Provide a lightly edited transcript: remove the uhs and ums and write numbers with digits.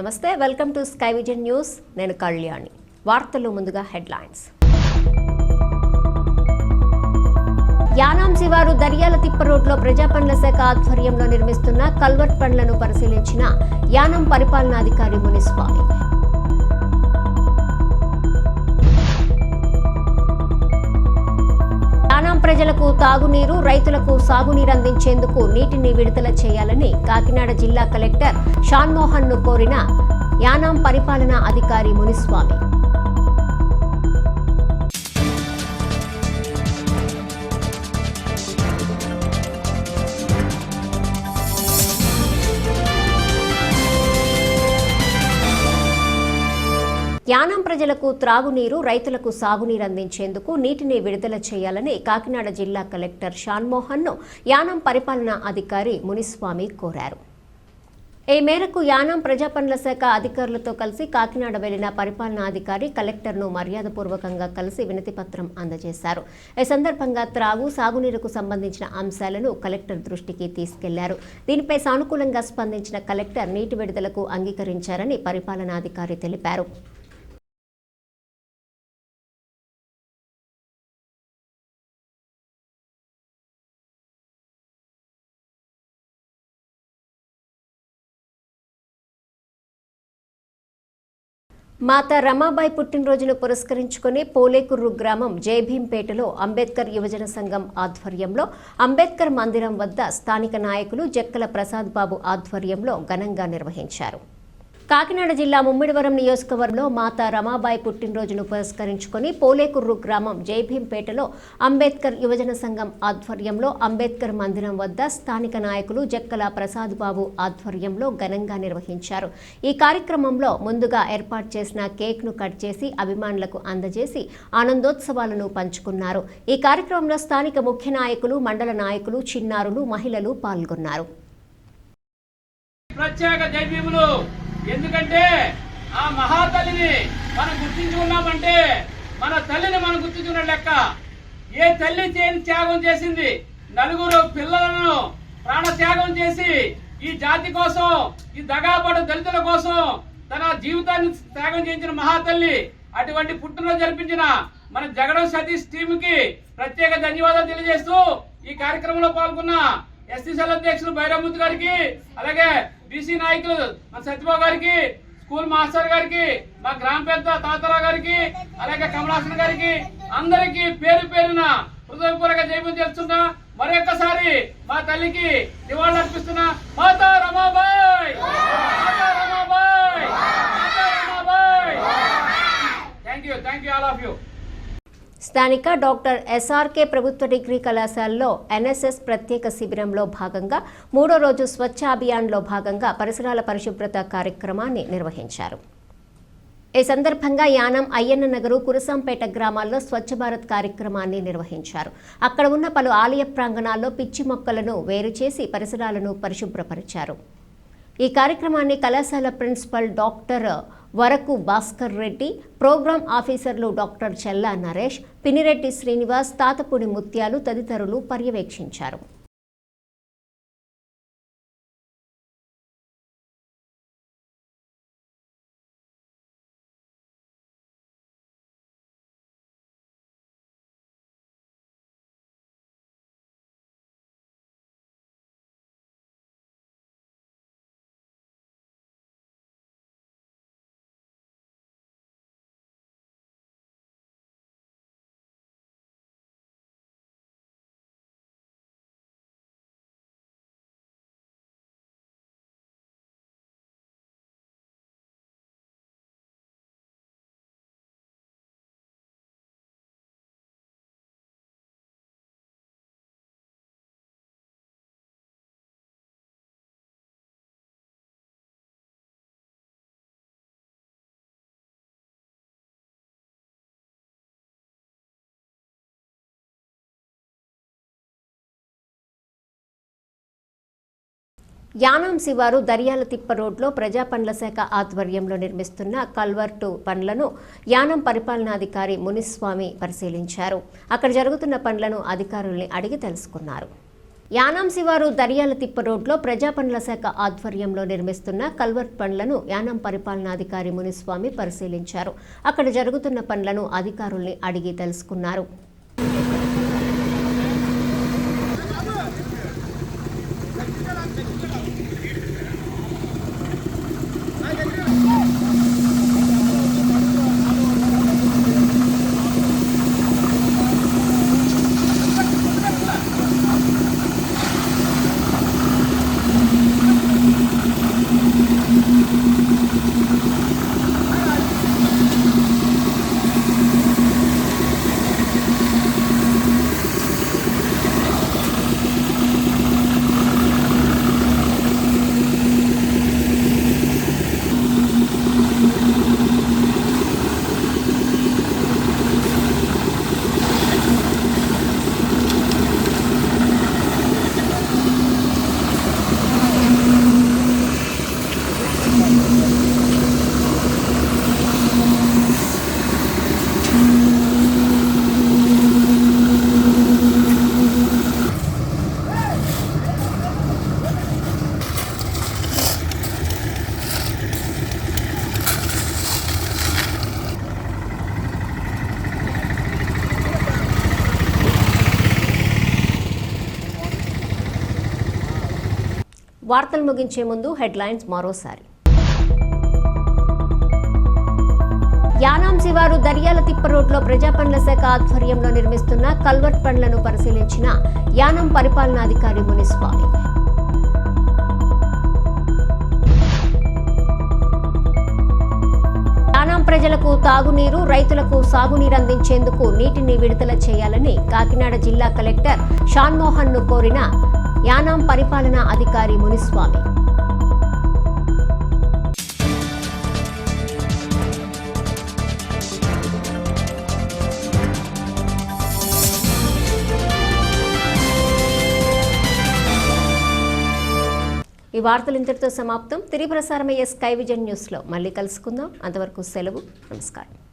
నమస్తే, welcome to sky vision news. నేను కళ్యాణి. వార్తలు ముందుగా హెడ్లైన్స్. యానాం శివారు దర్యాల తిప్ప రోడ్లో ప్రజాపనుల శాఖ ఆధ్వర్యంలో నిర్మిస్తున్న కల్వర్ట్ పనులను పరిశీలించిన యానాం పరిపాలనాధికారి మునిస్వామి. యానాం ప్రజలకు తాగునీరు, రైతులకు సాగునీరు అందించేందుకు నీటిని విడుదల చేయాలని కాకినాడ జిల్లా కలెక్టర్ షాన్మోహన్ ను కోరిన యానాం పరిపాలనా అధికారి మునిస్వామి. యానాం ప్రజలకు త్రాగునీరు, రైతులకు సాగునీరు అందించేందుకు నీటిని విడుదల చేయాలని కాకినాడ జిల్లా కలెక్టర్ షాన్మోహన్ ను యానాం పరిపాలనా అధికారి మునిస్వామి కోరారు. ఈ మేరకు యానాం ప్రజాపనుల శాఖ అధికారులతో కలిసి కాకినాడ వెళ్లిన పరిపాలనాధికారి కలెక్టర్ను మర్యాదపూర్వకంగా కలిసి వినతిపత్రం అందజేశారు. ఈ సందర్భంగా త్రాగు, సాగునీరుకు సంబంధించిన అంశాలను కలెక్టర్ దృష్టికి తీసుకెళ్లారు. దీనిపై సానుకూలంగా స్పందించిన కలెక్టర్ నీటి విడుదలకు అంగీకరించారని పరిపాలనాధికారి తెలిపారు. మాతా రమాబాయి పుట్టినరోజును పురస్కరించుకుని పోలేకుర్రు గ్రామం జయభీంపేటలో అంబేద్కర్ యువజన సంఘం ఆధ్వర్యంలో అంబేద్కర్ మందిరం వద్ద స్థానిక నాయకులు జక్కల ప్రసాద్ బాబు ఆధ్వర్యంలో ఘనంగా నిర్వహించారు. కాకినాడ జిల్లా ముమ్మిడివరం నియోజకవర్గంలో మాతా రమాబాయి పుట్టినరోజును పురస్కరించుకుని పోలేకుర్రు గ్రామం జయభీంపేటలో అంబేద్కర్ యువజన సంఘం ఆధ్వర్యంలో అంబేద్కర్ మందిరం వద్ద స్థానిక నాయకులు జక్కల ప్రసాద్ బాబు ఆధ్వర్యంలో ఘనంగా నిర్వహించారు. ఈ కార్యక్రమంలో ముందుగా ఏర్పాటు చేసిన కేక్ను కట్ చేసి అభిమానులకు అందజేసి ఆనందోత్సవాలను పంచుకున్నారు. ఈ కార్యక్రమంలో స్థానిక ముఖ్య నాయకులు, మండల నాయకులు, చిన్నారులు, మహిళలు పాల్గొన్నారు. ఎందుకంటే ఆ మహాతల్లిని మనం గుర్తించుకున్నామంటే మన తల్లిని మనం గుర్తించుకున్న లెక్క. ఏ తల్లి త్యాగం చేసింది, నలుగురు పిల్లలను ప్రాణ త్యాగం చేసి ఈ జాతి కోసం, ఈ దగాపడు దళితుల కోసం తన జీవితాన్ని త్యాగం చేయించిన మహాతల్లి. అటువంటి పుట్టినరోజు జరిపించిన మన జగడం సతీష్ టీమ్ కి ప్రత్యేక ధన్యవాదాలు తెలియజేస్తూ ఈ కార్యక్రమంలో పాల్గొన్న ఎస్సీసీఎల్ అధ్యక్షులు భైరవమూర్తి గారికి, అలాగే బీసీ నాయకులు మన సత్యబాబు గారికి, స్కూల్ మాస్టర్ గారికి, మా గ్రామ పెద్ద తాతరావు గారికి, అలాగే కమలాసన్ గారికి, అందరికి పేరు పేరున హృదయపూర్వక జయమని తెలుస్తున్నా. మరొకసారి మా తల్లికి నివాళులు అర్పిస్తున్నా. Mata Ramabai, Mata Ramabai, Mata Ramabai. Thank you all of you. స్థానిక డాక్టర్ ఎస్ఆర్కే ప్రభుత్వ డిగ్రీ కళాశాలలో ఎన్ఎస్ఎస్ ప్రత్యేక శిబిరంలో భాగంగా 3వ రోజు స్వచ్ఛ అభియాన్లో భాగంగా పరిసరాల పరిశుభ్రత కార్యక్రమాన్ని నిర్వహించారు. ఈ సందర్భంగా యానాం అయ్యన్న నగరు, కురసంపేట గ్రామాల్లో స్వచ్ఛ భారత్ కార్యక్రమాన్ని నిర్వహించారు. అక్కడ ఉన్న పలు ఆలయ ప్రాంగణాల్లో పిచ్చి మొక్కలను వేరు చేసి పరిసరాలను పరిశుభ్రపరిచారు. ఈ కార్యక్రమాన్ని కళాశాల ప్రిన్సిపల్ డాక్టర్ వరకు భాస్కర్ రెడ్డి, ప్రోగ్రాం ఆఫీసర్లు డాక్టర్ చెల్లా నరేష్, పినిరెడ్డి శ్రీనివాస్, తాతపూడి ముత్యాలు తదితరులు పర్యవేక్షించారు. యానాం శివారు దర్యాల తిప్ప రోడ్లో ప్రజాపనుల శాఖ ఆధ్వర్యంలో నిర్మిస్తున్న కల్వర్టు పనులను యానాం పరిపాలనాధికారి మునిస్వామి పరిశీలించారు. అక్కడ జరుగుతున్న పనులను అధికారుల్ని అడిగి తెలుసుకున్నారు. యానాం శివారు దర్యాలతిప్ప రోడ్లో ప్రజాపనుల శాఖ ఆధ్వర్యంలో నిర్మిస్తున్న కల్వర్ట్ పనులను యానాం పరిపాలనాధికారి మునిస్వామి పరిశీలించారు. అక్కడ జరుగుతున్న పనులను అధికారుల్ని అడిగి తెలుసుకున్నారు. వార్తలు ముగించే ముందు హెడ్లైన్స్ మరోసారి. యానాం శివారు దర్యాలతిప్ప రోడ్లో ప్రజాపనుల శాఖ ఆధ్వర్యంలో నిర్మిస్తున్న కల్వర్ట్ పనులను పరిశీలించిన యానాం పరిపాలనాధికారి మునిస్వామి. యానాం ప్రజలకు తాగునీరు, రైతులకు సాగునీరు అందించేందుకు నీటిని విడుదల చేయాలని కాకినాడ జిల్లా కలెక్టర్ షాన్మోహన్ ను కోరిన యానాం పరిపాలనా అధికారి మునిస్వామి. ఈ వార్తలు ఇంతటితో సమాప్తం. తిరిగి ప్రసారమయ్యే స్కై విజన్ న్యూస్లో మళ్ళీ కలుసుకుందాం. అంతవరకు సెలవు. నమస్కారం.